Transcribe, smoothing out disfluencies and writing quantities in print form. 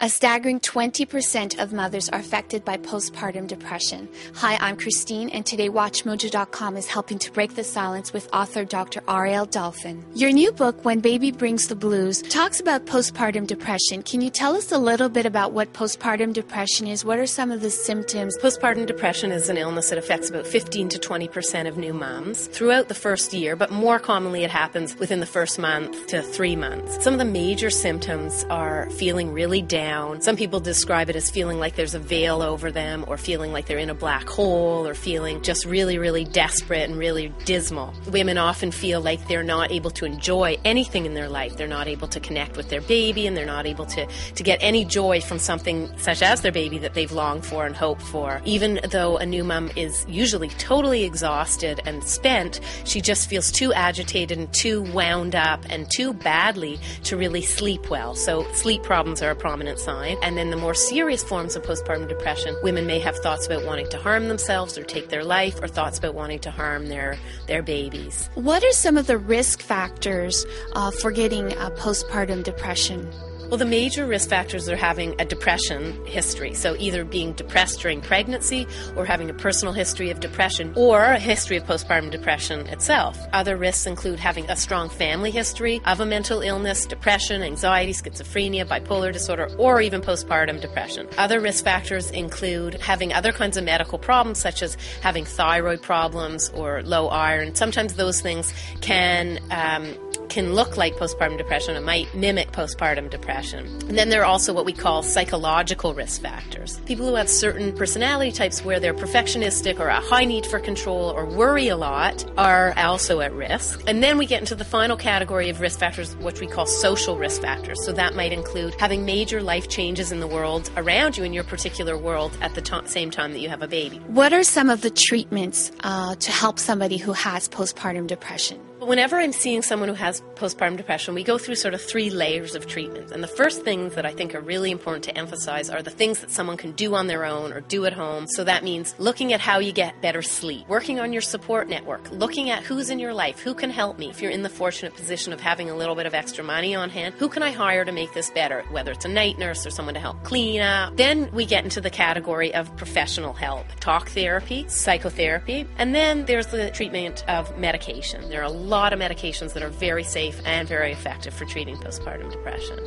A staggering 20% of mothers are affected by postpartum depression. Hi, I'm Christine, and today WatchMojo.com is helping to break the silence with author Dr. Ariel Dolphin. Your new book, When Baby Brings the Blues, talks about postpartum depression. Can you tell us a little bit about what postpartum depression is? What are some of the symptoms? Postpartum depression is an illness that affects about 15 to 20% of new moms throughout the first year, but more commonly it happens within the first month to 3 months. Some of the major symptoms are feeling really down. Some people describe it as feeling like there's a veil over them, or feeling like they're in a black hole, or feeling just really, really desperate and really dismal. Women often feel like they're not able to enjoy anything in their life. They're not able to connect with their baby, and they're not able to get any joy from something such as their baby that they've longed for and hoped for. Even though a new mom is usually totally exhausted and spent, she just feels too agitated and too wound up and too badly to really sleep well. So sleep problems are a prominent sign. And then the more serious forms of postpartum depression, women may have thoughts about wanting to harm themselves or take their life, or thoughts about wanting to harm their babies. What are some of the risk factors for getting postpartum depression? Well, the major risk factors are having a depression history, so either being depressed during pregnancy or having a personal history of depression or a history of postpartum depression itself. Other risks include having a strong family history of a mental illness, depression, anxiety, schizophrenia, bipolar disorder, or even postpartum depression. Other risk factors include having other kinds of medical problems, such as having thyroid problems or low iron. Sometimes those things can look like postpartum depression. It might mimic postpartum depression. And then there are also what we call psychological risk factors. People who have certain personality types where they're perfectionistic or a high need for control or worry a lot are also at risk. And then we get into the final category of risk factors, which we call social risk factors. So that might include having major life changes in the world around you, in your particular world, at the same time that you have a baby. What are some of the treatments to help somebody who has postpartum depression? Whenever I'm seeing someone who has postpartum depression, we go through sort of 3 layers of treatment. And the first things that I think are really important to emphasize are the things that someone can do on their own or do at home. So that means looking at how you get better sleep, working on your support network, looking at who's in your life, who can help me. If you're in the fortunate position of having a little bit of extra money on hand, who can I hire to make this better? Whether it's a night nurse or someone to help clean up. Then we get into the category of professional help, talk therapy, psychotherapy, and then there's the treatment of medication. There are a lot of medications that are very safe and very effective for treating postpartum depression.